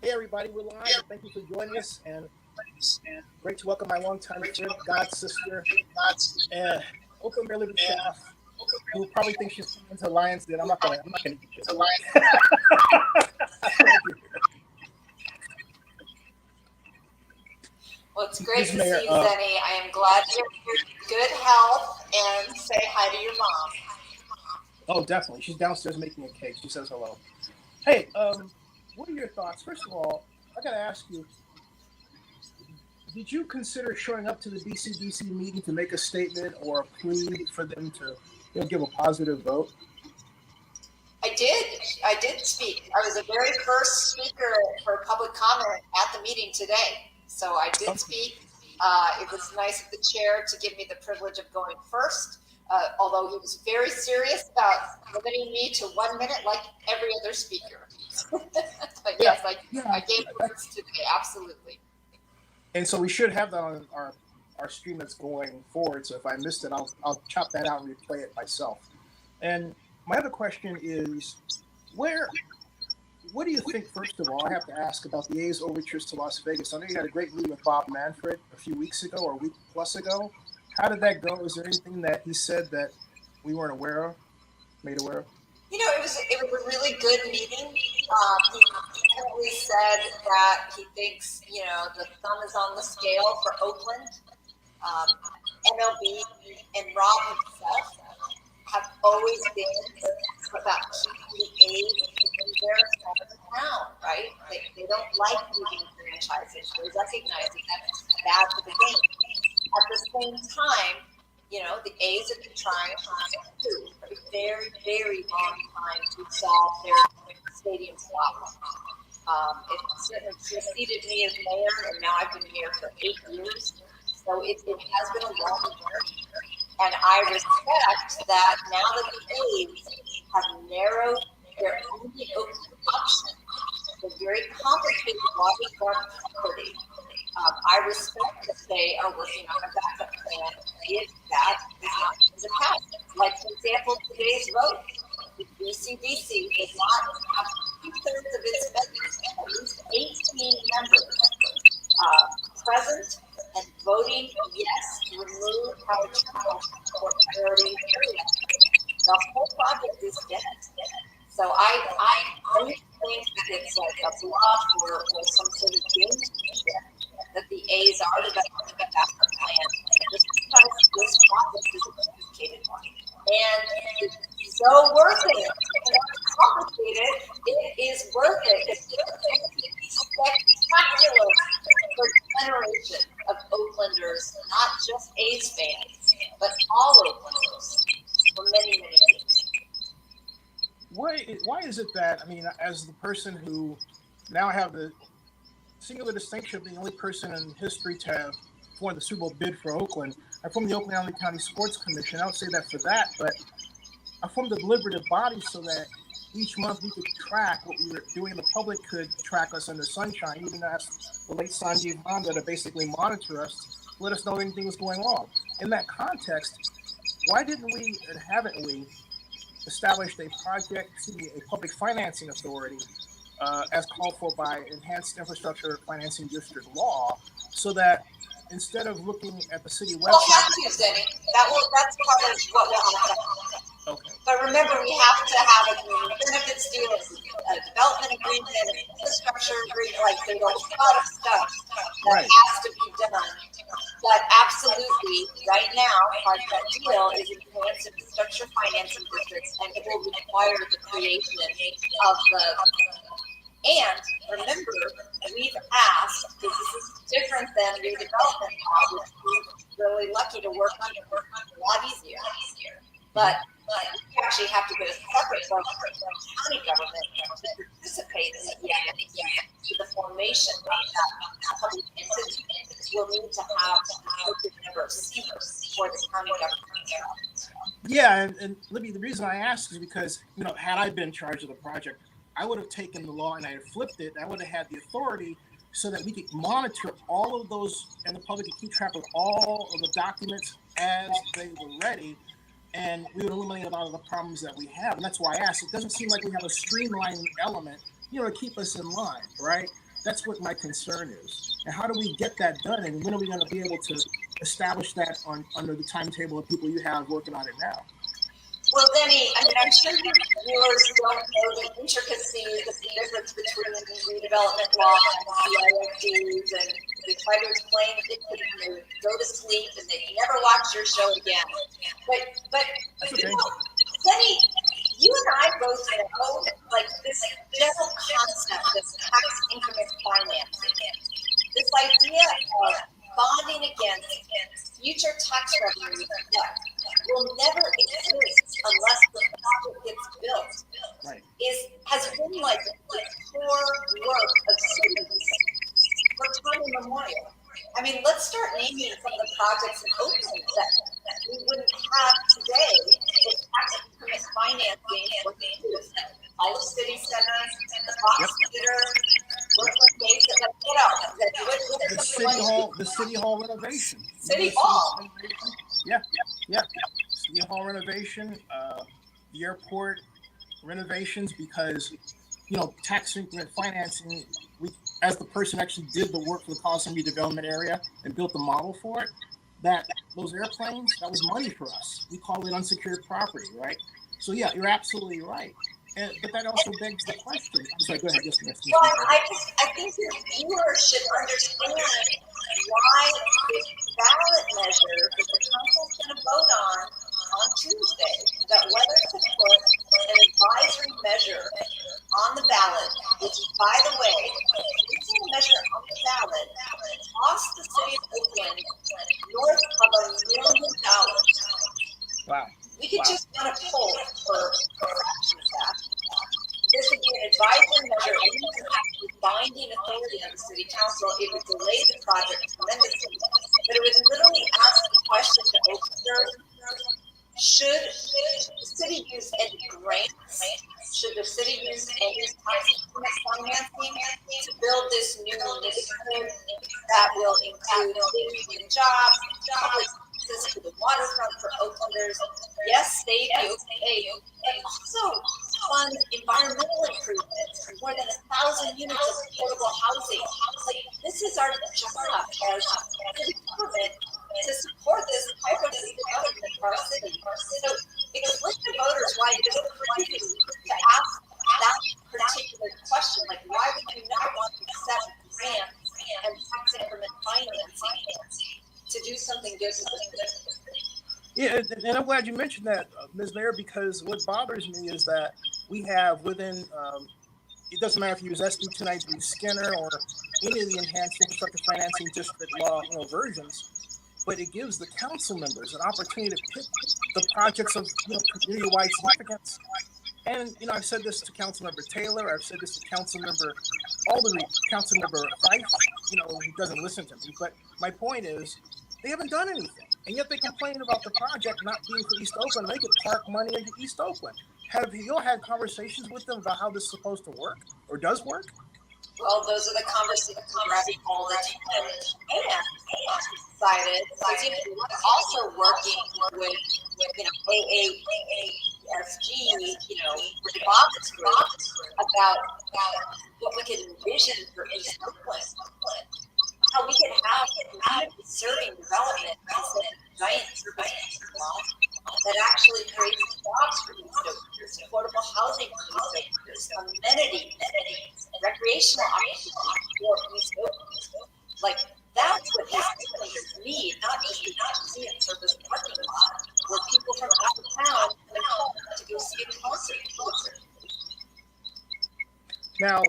Hey everybody, we're live. Thank you for joining us, and great to welcome my longtime friend, God sister, and Oakland Libby Schaaf, who probably thinks she's coming to Lions Den. I'm not gonna eat this. Well, it's great to see you, Zennie. I am glad you're in good health, and say hi to your mom. Oh, definitely. She's downstairs making a cake. She says hello. Hey, what are your thoughts? First of all, I gotta ask you, did you consider showing up to the BCDC meeting to make a statement or a plea for them to give a positive vote? I did speak. I was the very first speaker for public comment at the meeting today. So I did speak. It was nice of the chair to give me the privilege of going first, although he was very serious about limiting me to 1 minute like every other speaker. But yes, I gave words today, absolutely. And so we should have that on our stream that's going forward. So if I missed it, I'll chop that out and replay it myself. And my other question is, what do you think, first of all, I have to ask about the A's overtures to Las Vegas. I know you had a great meeting with Bob Manfred a few weeks ago or a week plus ago. How did that go? Was there anything that he said that we weren't made aware of? It was a really good meeting. He definitely said that he thinks, the thumb is on the scale for Oakland. MLB and Rob himself have always been about keeping the A's in their side of the town, right? They don't like moving franchises. They recognize that's bad for the game. At the same time, the A's have been trying for a very, very long time to solve their stadium problem. It preceded me as mayor, and now I've been mayor for 8 years. So it has been a long journey. And I respect that now that the A's have narrowed their only open option, the very complicated waterfront property. I respect that they are working on a backup plan if that is not the path. Like, for example, today's vote, the BCDC does not have 2/3 of its members, at least 18 members, present and voting yes to remove our child for priority area. The whole project is dead. So I don't think that it's like a bluff or some sort of game changer that the A's are developing a backup plan just because this project is a complicated one. And it's so worth it. It's complicated. It is worth it. It's spectacular for generations of Oaklanders, not just A's fans, but all Oaklanders for many, many years. Why is it that, as the person who now have the singular distinction of being the only person in history to have won the Super Bowl bid for Oakland, I'm from the Oakland Alameda County Sports Commission. I would say that for that, but I formed the deliberative body so that each month we could track what we were doing. The public could track us under sunshine, even ask the late Sanjeev Honda to basically monitor us, let us know anything was going on. In that context, why didn't we, and haven't we, established a public financing authority as called for by Enhanced Infrastructure Financing District law, so that instead of looking at the city website... We'll have to, Zennie. That's part of what we'll have to have. Okay. But remember, we have to have a benefits deal, a development agreement, an infrastructure agreement, like there's a lot of stuff that has to be done. But absolutely, right now, part of that deal is Enhanced Infrastructure Financing Districts, and it will require the creation of the... And remember, we've asked, because this is different than redevelopment law, which we're really lucky to work on a lot easier. But we actually have to get a separate vote from county government to participate in the formation of that public entity. We'll need to have a number of seats for the county government. Yeah, and Libby, the reason I asked is because, had I been in charge of the project, I would have taken the law and I had flipped it. I would have had the authority so that we could monitor all of those, and the public could keep track of all of the documents as they were ready, and we would eliminate a lot of the problems that we have. And that's why I asked. It doesn't seem like we have a streamlining element, to keep us in line, right? That's what my concern is. And how do we get that done? And when are we going to be able to establish that under the timetable of people you have working on it now? Well, Zennie, I mean, I'm sure your viewers don't know the intricacies of the difference between redevelopment law and CIFDs, and they try to explain it to them, they go to sleep, and they never watch your show again. But Okay. you know, Zennie, you and I both know, like, this general concept of tax increment financing, this idea of bonding against future tax revenues that will never exist unless the project gets built, Right. has been like the core work of cities for time immemorial. I mean, let's start naming some of the projects in Oakland that we wouldn't have today if tax increment financing was used. All the city centers, the Fox Theater, Brooklyn Base, The city hall renovation. City Hall. Yeah. City hall renovation, the airport renovations, because tax increment financing. As the person actually did the work for the Coliseum redevelopment area and built the model for it, that those airplanes, that was money for us. We call it unsecured property, right? So yeah, you're absolutely right. But that also begs the question. I'm sorry, go ahead. Yes. Well, I think your viewers should understand why this ballot measure that the council's going to vote on Tuesday, that whether to put an advisory measure on the ballot, which, by the way, placing a measure on the ballot cost the city of Oakland north of $1 million. Wow. We could just run a poll for a fraction of that. This would be an advisory measure, and we would have to binding authority on the city council. It would delay the project tremendously, but it would literally ask the question to Oaklanders: should the city use any grants? Should the city use any tax increment financing to build this new neighborhood that will include new jobs, public access to the waterfront for Oaklanders? Yes, save the Oakland A, and also fund environmental improvements, more than 1,000 units of affordable housing. This is our job as city government to support this type of development for our city. So explain to voters why it is crazy to ask that particular question, like why would you not want to accept grants and tax increment financing to do something good for the city? Yeah, and I'm glad you mentioned that, Ms. Mayor, because what bothers me is that we have within, it doesn't matter if you use SB 293 Skinner or any of the enhanced infrastructure financing district law versions, but it gives the council members an opportunity to pick the projects of community-wide significance. And I've said this to Councilmember Taylor, I've said this to Councilmember Fife, who doesn't listen to me. But my point is, they haven't done anything, and yet they complain about the project not being for East Oakland. They could park money into East Oakland. Have you had conversations with them about how this is supposed to work or does work? Well, those are the conversations we're having all the time. And decided, we're also working with AASG, with Bob's group about what we could envision for East Oakland. How we could have serving development instead of giant service that actually creates jobs for these Oaklanders, affordable housing for these Oaklanders, amenities, recreational opportunities for these Oaklanders. Like, that's what these Oaklanders need, not just a giant service parking lot where people from out of town can come to go see a concert. Now,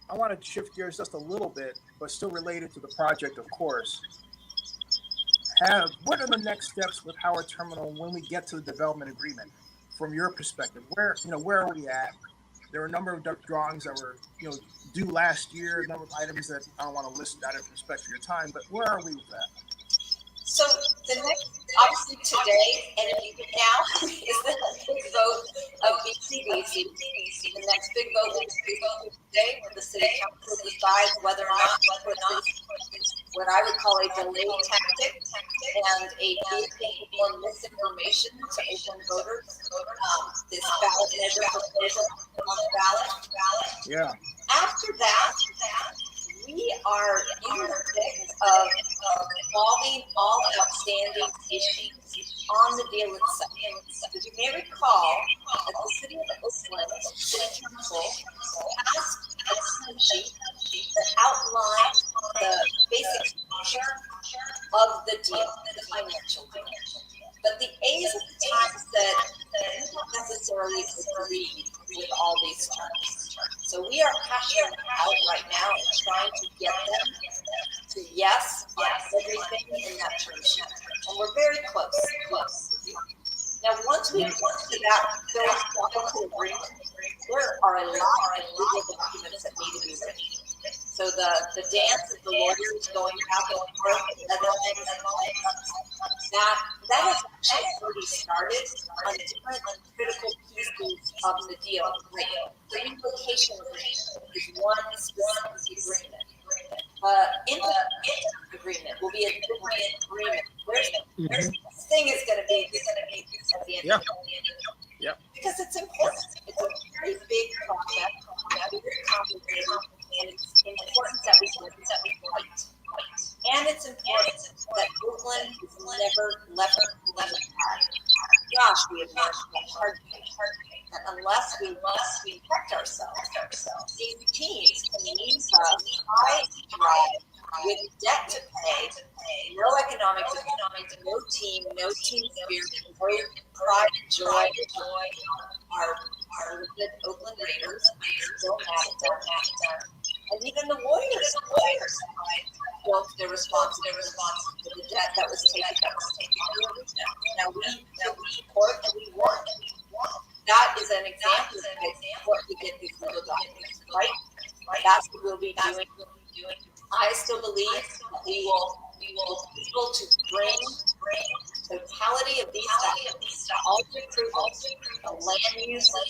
I want to shift gears just a little bit, but still related to the project, of course. What are the next steps with Howard Terminal when we get to the development agreement? From your perspective, where are we at? There are a number of drawings that were due last year, a number of items that I don't want to list out of respect for your time, but where are we with that? So the next, obviously today, and even now, is the big vote of BCDC. The next big vote is today, where the city council decides whether or not to put what I would call a delay tactic and a vehicle for misinformation to Oakland voters. This ballot measure proposal on the ballot. Yeah. after that, we are in the thick of solving all outstanding issues on the deal itself. As you may recall, at the City of Oakland City Council passed a term sheet that outlined the basic structure of the deal, the financial deal. But the A's at the time said we don't necessarily agree with all these terms. So we are hashing them out right now and trying to get them to yes on everything in that term sheet. And we're very close. Now, once we get to that philosophical agreement, there are a lot of legal documents that need to be written. So the dance of the lawyers going back and forth and other things, that has actually already started on different critical pieces of the deal. Like the implication agreement is one specific agreement. Inter agreement will be a different agreement. Where's this thing is going to be at the end of the day. Because it's important. It's a very big project, very complicated, and it's important that we get it right. And it's important that Oakland is never left behind. Gosh, we have learned hard that unless we protect ourselves, these teams can use us high drive with debt to pay, no economic development, no team spirit, no pride and joy. Our good Oakland Raiders don't have it. And even the Warriors built their response to the debt that was taken. Now we support and we want. That is an example of what we get these legal documents, right? That's what we'll be doing. I still believe that we will be able to bring totality of these documents, all the approvals, the land use, the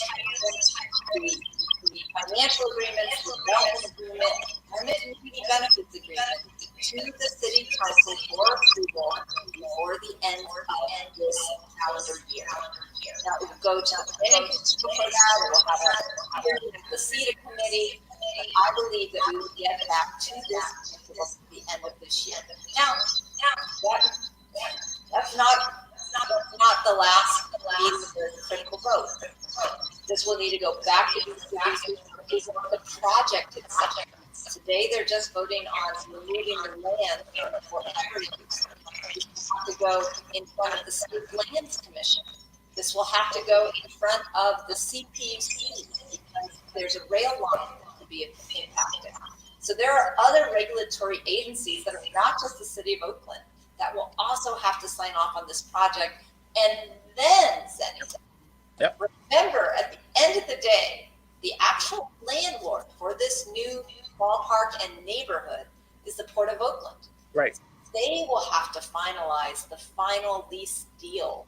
financial agreements, the development agreement, and the community benefits agreement to the city council for approval before the end of this calendar year. Now it will go to the planning commission for that, or we'll have a hearing of the CETA committee. I believe that we will get back to this at the end of this year. Now, that's not the last meeting of the critical vote. This will need to go back to the project itself. Today, they're just voting on removing the land for every use. This will have to go in front of the State Lands Commission. This will have to go in front of the CPUC because there's a rail line to be impacted. So there are other regulatory agencies that are not just the City of Oakland that will also have to sign off on this project. And then, Zennie, remember, at the end of the day, the actual landlord for this new ballpark and neighborhood is the Port of Oakland. Right. They will have to finalize the final lease deal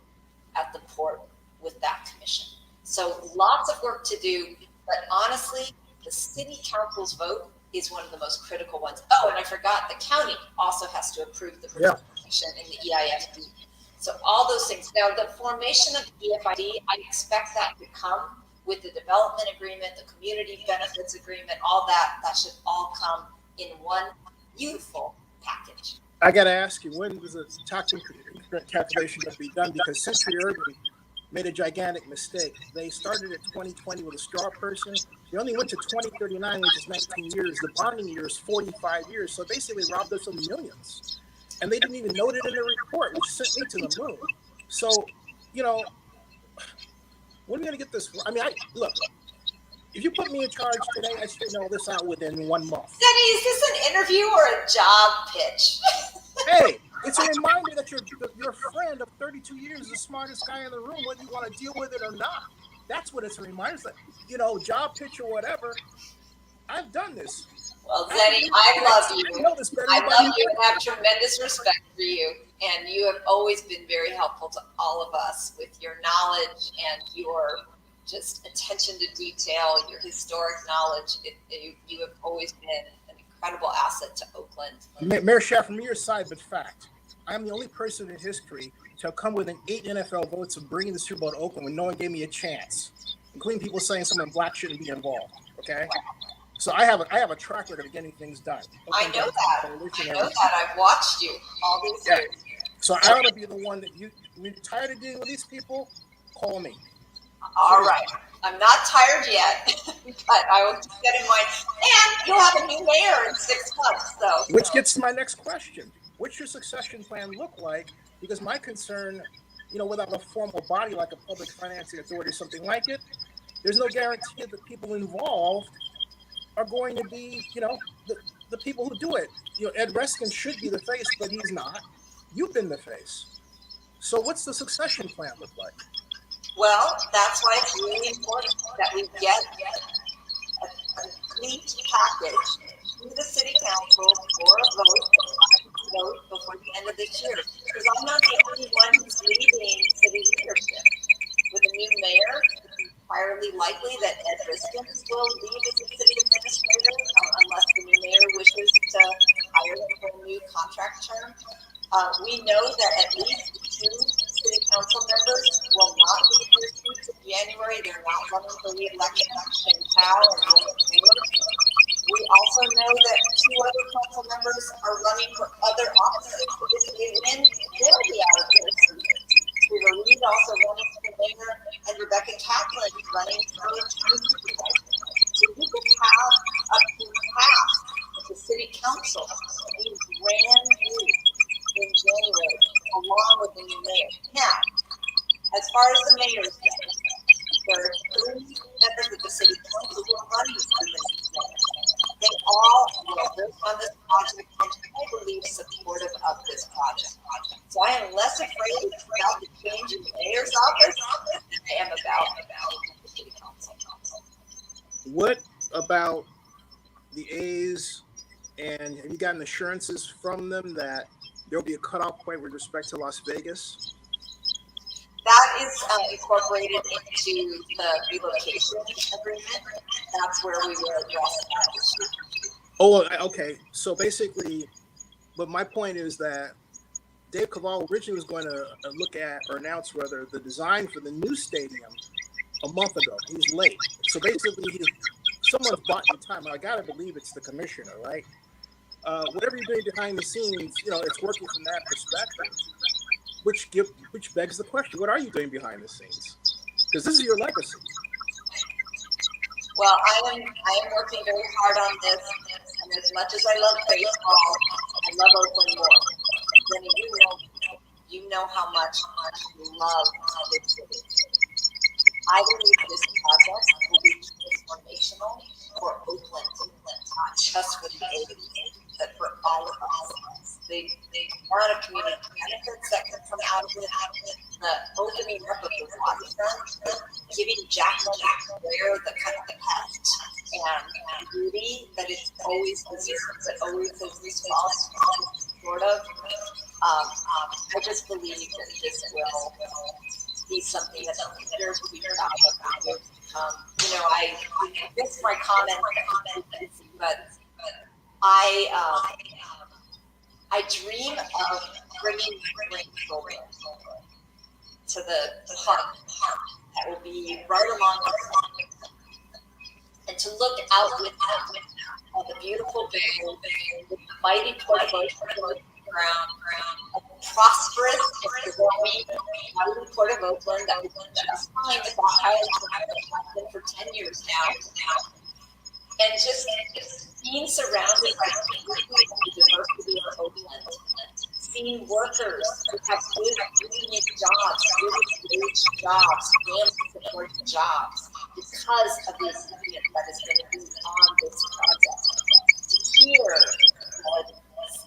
at the port with that commission. So lots of work to do, but honestly, the city council's vote is one of the most critical ones. Oh, and I forgot, the county also has to approve the participation in the EIFD. So all those things. Now, the formation of EFID, I expect that to come with the development agreement, the community benefits agreement, all that should all come in one beautiful package. I got to ask you, when was the tax calculation going to be done? Because Century Urban made a gigantic mistake. They started at 2020 with a straw person. They only went to 2039, which is 19 years. The bonding year is 45 years. So basically robbed us of millions. And they didn't even note it in the report, which sent me to the moon. So, when are we going to get this? I mean, look, if you put me in charge today, I straighten all this out within 1 month. Zennie, is this an interview or a job pitch? Hey, it's a reminder that your friend of 32 years is the smartest guy in the room, whether you want to deal with it or not. That's what it's a reminder. It's like, job pitch or whatever. I've done this. Well, Zennie, I love you. I love you and have tremendous respect for you. And you have always been very helpful to all of us with your knowledge and your just attention to detail, your historic knowledge. You have always been an incredible asset to Oakland. Mayor Schaaf, from your side, but fact, I'm the only person in history to have come within 8 NFL votes of bringing the Super Bowl to Oakland when no one gave me a chance, including people saying someone black shouldn't be involved. Okay, So I have a track record of getting things done. I know that. I've watched you all these years. So I ought to be the one that when you're tired of dealing with these people, call me. All right. I'm not tired yet, but I will keep that in mind. And you'll have a new mayor in 6 months. So, which gets to my next question. What's your succession plan look like? Because my concern, without a formal body like a public financing authority or something like it, there's no guarantee that the people involved are going to be, the people who do it. Ed Reskin should be the face, but he's not. You've been the face. So what's the succession plan look like? Well, that's why it's really important that we get a complete package to the city council for a vote before the end of this year. Because I'm not the only one who's leaving city leadership. With a new mayor, it's entirely likely that Ed Riskins will leave as the city administrator unless the new mayor wishes to hire him for a new contract term. We know that at least 2 city council members will not be in their seats in January. They're not running for re-election, Chow and William Taylor. We also know that 2 other council members are running for other offices. If they win, they'll be out of their seats. We've Reed also running for mayor, and Rebecca Kaplan running for supervisor. So you could have up to half of the city council be brand new in January, along with the new mayor. Now, as far as the mayor's go, there are 3 members of the city council who are running for this mayor. They all work on this project and I believe supportive of this project. So I am less afraid about the change in the mayor's office than I am about the city council. What about the A's? And have you gotten assurances from them that there'll be a cutoff point with respect to Las Vegas? That is incorporated into the relocation agreement. That's where we will address that issue. Oh, okay. So basically, but my point is that Dave Cavallo originally was going to look at or announce whether the design for the new stadium a month ago. He was late. So basically, someone's bought your time. I got to believe it's the commissioner, right? Whatever you're doing behind the scenes, it's working from that perspective. Which begs the question: what are you doing behind the scenes? Because this is your legacy. Well, I am working very hard on this, and as much as I love baseball, I love Oakland more. And Zennie, you know how much I love this city. I believe this project will be transformational for Oakland, not just for the A's, but for all of us. They are a community benefits that can come out of it. The opening up of the waterfront, giving Jacqueline Square the kind of heft and beauty that it's always possessed, that always has lost, sort of. I just believe that this will be something that deserves to be proud of. I missed my comment, but I dream of bringing grandchildren to the park that will be right along the and to look out with them on the beautiful bay, the mighty Port of Oakland ground, a prosperous and growing mighty Port of Oakland that has been just fine without Highland for 10 years now. And just being surrounded by the diversity of Oakland, seeing workers who have good union jobs, good wage jobs, family supporting jobs, because of the ingredient that is going to be on this project. To hear the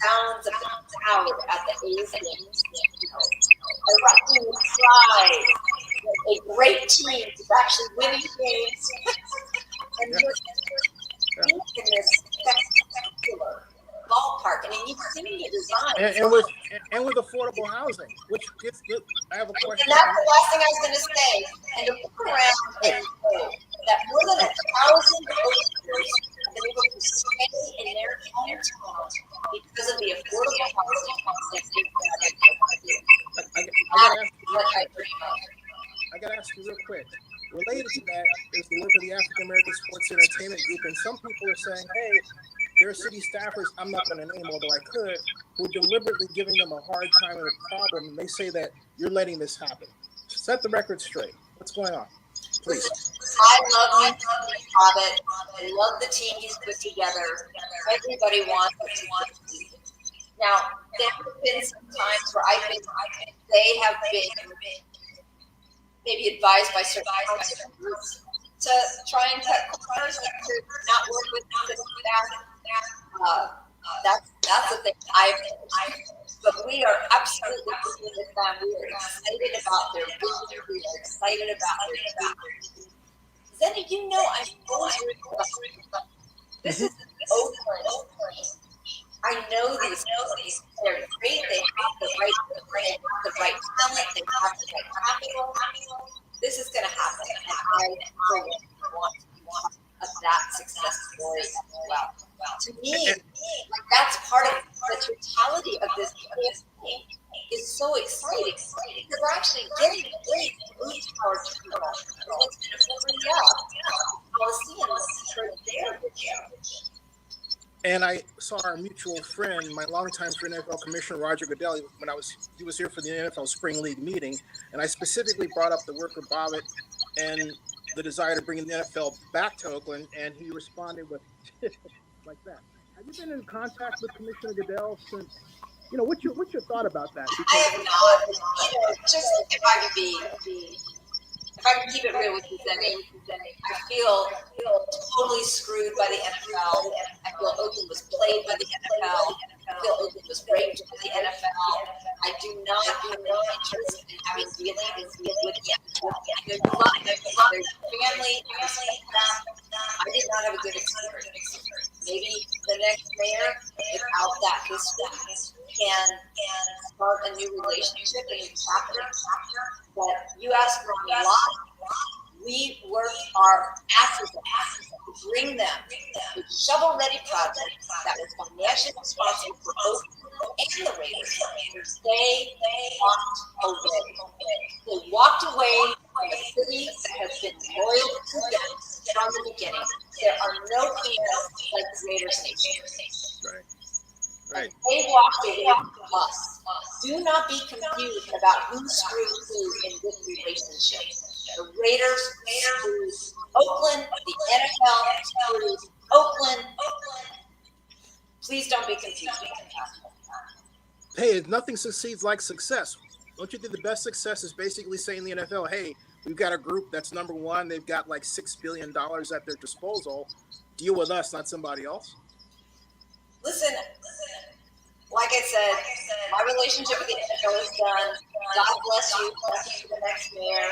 sounds of the crowd at the A's games, a wrecking pride, a great team is actually winning games, and just in this spectacular ballpark. I mean, you've seen the design. And with affordable housing, which gets good. I have a question. And that's the last thing I was going to say. And to look around and know that more than 1,000 Oaklanders have been able to stay in their hometown because of the affordable housing concept I got to ask you real quick. Related to that is the work of the African American Sports Entertainment Group, and some people are saying, hey, there are city staffers, I'm not going to name, although I could, who are deliberately giving them a hard time and a problem, and they say that you're letting this happen. Set the record straight. What's going on? Please. I love me Hobbit. I love the team he's put together. Everybody wants to succeed. Now, there have been some times where I think they have been maybe advised by certain council groups to try and cut corners, to not work with the staff. That's the thing. But we are absolutely working with them. We are excited about their vision. We are excited about their future. Zennie, you know I'm always rooting about this is Oakland. I know these. They're great. They have the right talent. They have the right capital. This is going to happen, and I want to be of that success story as well. To me, that's part of the totality of this campaign. Is so exciting because we're actually getting ready to move to our terminal. It's going to free up Coliseums for their video. And I saw our mutual friend, my longtime friend, NFL Commissioner Roger Goodell, he was here for the NFL Spring League meeting, and I specifically brought up the work of Bobbitt and the desire to bring the NFL back to Oakland, and he responded with like that. Have you been in contact with Commissioner Goodell since? What's your thought about that? Because I have not. Just if I can keep it real with you, Zennie, I feel totally screwed by the NFL. I feel Oakland was played by the NFL. I feel Oakland was raped by the NFL. I do not have any interest in having dealings with the NFL. There's a lot of there's family, staff. I did not have a good experience. Maybe the next mayor, without that history, can start a new relationship, a new chapter. But you asked for a lot. We worked our asses off to bring them a shovel-ready project that was financially responsible for Oakland and the Raiders. They walked away. They walked away from a city that has been loyal to them from the beginning. There are no fans like the Raiders Nation. Right. They walked away from us. Do not be confused about who screwed who in this relationship. The Raiders screwed Oakland, the NFL screwed Oakland. Please don't be confused. Hey, nothing succeeds like success. Don't you think the best success is basically saying to the NFL, hey, we've got a group that's number one. They've got like $6 billion at their disposal. Deal with us, not somebody else. Listen, like I said, my relationship with the NFL is done. God bless you. Bless you for the next mayor.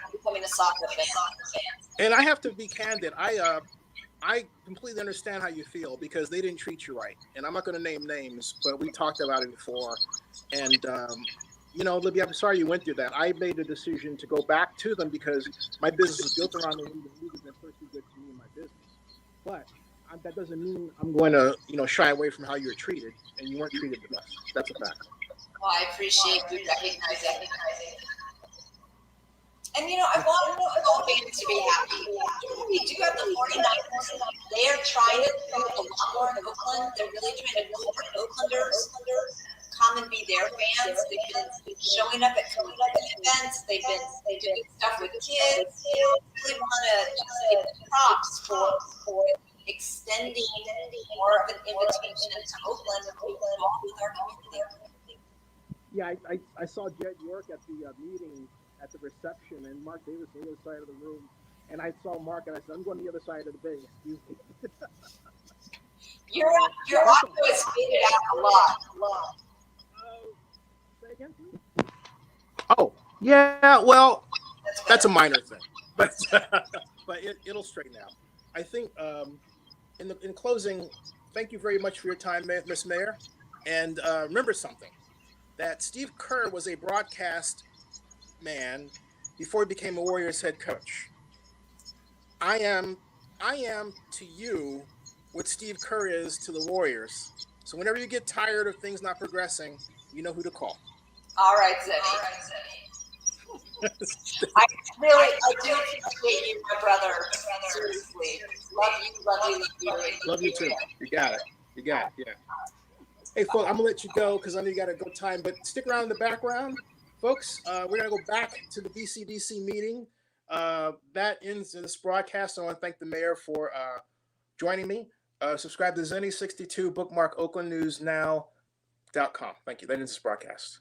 I'm becoming a soccer fan. And I have to be candid. I completely understand how you feel because they didn't treat you right. And I'm not going to name names, but we talked about it before. And, Libby, I'm sorry you went through that. I made a decision to go back to them because my business is built around the league, and the league has been personally good to me and my business. But that doesn't mean I'm going to, shy away from how you were treated, and you weren't treated the best. That's a fact. Well, I appreciate you recognizing. And I want all fans to be happy. We do have the 49ers. They are trying to do a lot more in Oakland. They're really trying to court Oaklanders. Come and be their fans. They've been showing up at community events. They've been doing stuff with kids. Really want to just give props for extending more of an invitation to Oakland and be involved with our community. Yeah, I saw Jed York at the meeting at the reception, and Mark Davis on the other side of the room. And I saw Mark, and I said, I'm going to the other side of the bay. Excuse me. Your audio is faded out a lot. Say again, please? Oh, yeah, well, that's a minor thing. But it'll straighten out. I think in closing, thank you very much for your time, Miss Mayor. And remember something, that Steve Kerr was a broadcast man before he became a Warriors head coach. I am to you what Steve Kerr is to the Warriors. So whenever you get tired of things not progressing, you know who to call. All right, Zennie. I do appreciate you, my brother. Seriously. Love you. Love you too. You got it. Yeah. Hey, folks, I'm going to let you go because I know you got to go time, but stick around in the background. Folks, we're going to go back to the BCDC meeting. That ends this broadcast. I want to thank the mayor for joining me. Subscribe to Zennie62, bookmark OaklandNewsNow.com. Thank you. That ends this broadcast.